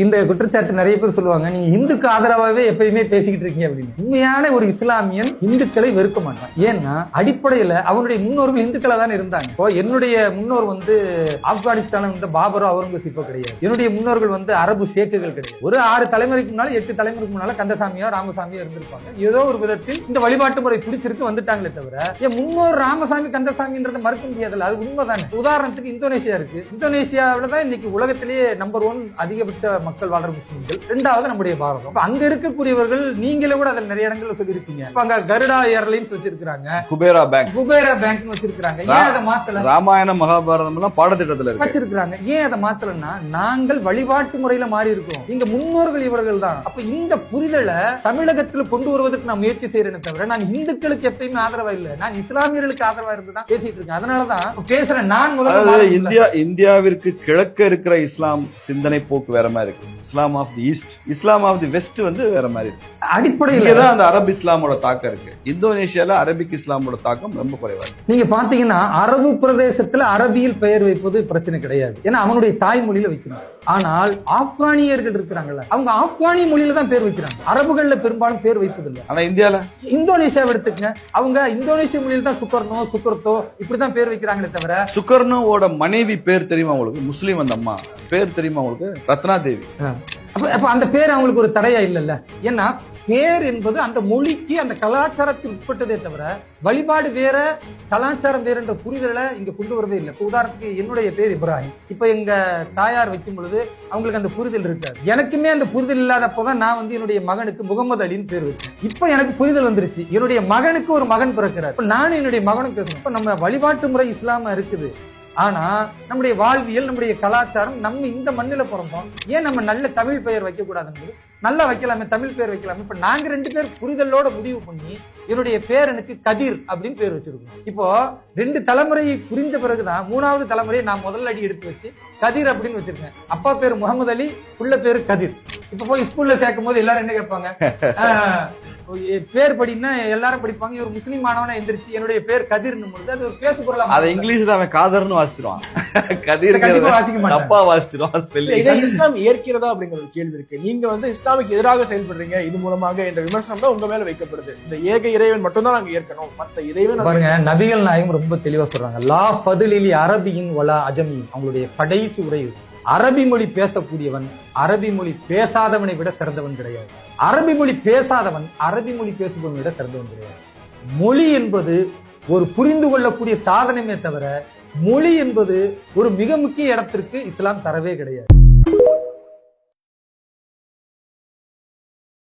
இந்த குற்றச்சாட்டு நிறைய பேர் சொல்லுவாங்க, நீங்க இந்துக்கு ஆதரவாகவே எப்பயுமே பேசிக்கிட்டு இருக்கீங்க அப்படின்னு. உண்மையான ஒரு இஸ்லாமியன் இந்துக்களை வெறுக்க மாட்டான். ஏன்னா அடிப்படையில அவனுடைய முன்னோர்கள் இந்துக்களா தானே இருந்தாங்க. இப்போ என்னுடைய முன்னோர் ஆப்கானிஸ்தான்ல இருந்த பாபரோ அவுரங்கசீப்போ கிடையாது. என்னுடைய முன்னோர்கள் அரபு ஷேக்குகள் கிடையாது. ஒரு 6 தலைமுறைக்கு முன்னால 8 தலைமுறைக்கு முன்னால கந்தசாமியோ ராமசாமியோ இருந்திருப்பாங்க. ஏதோ ஒரு விதத்தில் இந்த வழிபாட்டு முறை பிடிச்சிருக்கு வந்துட்டாங்களே தவிர என் முன்னோர் ராமசாமி கந்தசாமின்றதை மறுக்க முடியாதுல்ல. அது உண்மைதானே. உதாரணத்துக்கு இந்தோனேஷியா இருக்கு. இந்தோனேஷியாவில தான் இன்னைக்கு உலகத்திலேயே நம்பர் 1 அதிகபட்ச மக்கள் வாழ்ற முஸ்லிம்கள். 2வது நம்முடைய பாரதம். அங்க இருக்கக்கூடியவர்கள் நீங்களே கூட அதில் நிறைய இடங்கள்ல சொல்லியிருப்பீங்க. அங்க கருடா ஏர்லைன்ஸ் வச்சிருக்காங்க, குபேரா பேங்க் வச்சிருக்காங்க. ஏன் அதை மாத்தல? ராமாயணம் மகாபாரதம் எல்லாம் பாடத்திட்டத்துல வச்சிருக்காங்க. ஏன் அதை மாத்தலன்னா நாங்கள் வழிபாட்டு முறையில மாறி இருக்கோம். இங்க முன்னோர்கள் இவர்கள் தான். அப்ப இந்த புரிதலை தமிழகத்தில் கொண்டு வருவதற்கு நான் முயற்சி செய்யறேன்னு தவிர நான் இந்துக்களுக்கு எப்பயுமே ஆதரவா இல்லை, நான் இஸ்லாமியர்களுக்கு ஆதரவா இருந்துதான் பேசிட்டு இருக்கேன். அதனாலதான் பேசுறேன். நான் முதல்ல இந்தியாவிற்கு கிழக்க இருக்கிற இஸ்லாம் சிந்தனை போக்கு வேற மாதிரி இருக்கு. Islam of the East, Islam of the West வேற மாதிரி இருக்கு. அடிப்படையில தான் அந்த அரபு இஸ்லாமோட தாக்கம் இருக்கு. இந்தோனேஷியால அரபிக் இஸ்லாமோட தாக்கம் ரொம்ப குறைவா இருக்கு. நீங்க பாத்தீங்கன்னா அரபு பிரதேசத்துல அரபியில் பெயர் வைப்பது பிரச்சனை கிடையாது, ஏன்னா அவனுடைய தாய்மொழியில வைக்கணும். ஆனால் ஆப்கானியர்கள் இருக்கிறாங்கல்ல, அவங்க ஆப்கானிய மொழியில தான் பேர் வைக்கிறாங்க. அரபுகள்ல பெரும்பாலும் பேர் வைப்பதில்லை. ஆனா இந்தியால இந்தோனேஷியாவை எடுத்துக்கங்க, அவங்க இந்தோனேஷிய மொழியில தான் சுக்கர்னோ இப்படிதான் பேர் வைக்கிறாங்களே தவிர. சுக்கர்னோவோட மனைவி பேர் தெரியுமா உங்களுக்கு? முஸ்லீம் அந்த அம்மா பேர் தெரியுமா உங்களுக்கு? ரத்னா தேவி. அப்ப அந்த பேர் அவங்களுக்கு ஒரு தடையா இல்லல்ல. ஏன்னா பேர் என்பது அந்த மொழிக்கு அந்த கலாச்சாரத்தில் உட்பட்டதே தவிர வழிபாடு வேற கலாச்சாரம் வேற என்ற புரிதலை இங்க கொண்டு வரவே இல்லை. உதாரணத்துக்கு என்னுடைய பேர் இப்ராஹிம். இப்ப எங்க தாயார் வைக்கும் பொழுது அவங்களுக்கு அந்த புரிதல் இருக்காது. எனக்குமே அந்த புரிதல் இல்லாதப்பதான் நான் என்னுடைய மகனுக்கு முகமது அலின்னு பேர் வச்சேன். இப்ப எனக்கு புரிதல் வந்துருச்சு. என்னுடைய மகனுக்கு ஒரு மகன் பிறக்கிறார். இப்ப நானும் என்னுடைய மகனும் பேசணும். இப்ப நம்ம வழிபாட்டு முறை இஸ்லாமா இருக்குது, ஆனா நம்முடைய வாழ்வியல், நம்முடைய கலாச்சாரம், நம்ம இந்த மண்ணில பிறந்தோம், ஏன் நம்ம நல்ல தமிழ் பெயர் வைக்க கூடாது? நல்லா வைக்கலாமே, தமிழ் பேர் வைக்கலாமே. இப்ப நாங்க 2 பேர் புரிதலோட முடிவு பண்ணி என்னுடைய பேர் எனக்கு கதிர் அப்படின்னு பேர் வச்சிருக்கோம். இப்போ 2 தலைமுறையை புரிந்த பிறகுதான் 3வது தலைமுறையை நான் முதல்ல அடி எடுத்து வச்சு கதிர் அப்படின்னு வச்சிருக்கேன். அப்பா பேர் முகமது அலி, புள்ள பேரு கதிர். இப்ப போய் ஸ்கூல்ல சேர்க்கும் போது எல்லாரும் என்ன கேட்பாங்க? பேர் படினா எல்லாரும் படிப்பாங்க. ஒரு முஸ்லீம் மாணவனா எந்திரிச்சு என்னுடைய பேர் கதிர்னு பொழுது அது ஒரு பேசு பொருளா. அது இங்கிலீஷ்ல அவன் காதர்னு வாசிச்சிருவான், கதிர் தப்பா வாசிச்சிருவான். இதை இஸ்லாம் ஏற்கிறதா அப்படிங்கிற ஒரு கேள்வி இருக்கு. நீங்க இஸ்லாமுக்கு எதிராக செயல்படுறீங்க இது மூலமாக என்ற விமர்சனம் தான் உங்க மேல வைக்கப்படுது. இந்த ஏக இறைவன் மட்டும் தான் நாங்க ஏற்கணும், மத்த இறைவன் பாருங்க. நபிகள் நாயகம் ரொம்ப தெளிவா சொல்றாங்க, லா ஃபதுலில் அரபியின் வலா அஜமியின். அவங்களுடைய கடைசி உரை, அரபி மொழி பேசக்கூடியவன் அரபி மொழி பேசாதவனை விட சிறந்தவன் கிடையாது. அரபி மொழி பேசாதவன் அரபி மொழி பேசுபவனை விட சிறந்தவன் கிடையாது. மொழி என்பது ஒரு புரிந்து கொள்ளக்கூடிய சாதனமே தவிர மொழி என்பது ஒரு மிக முக்கிய இடத்திற்கு இஸ்லாம் தரவே கிடையாது.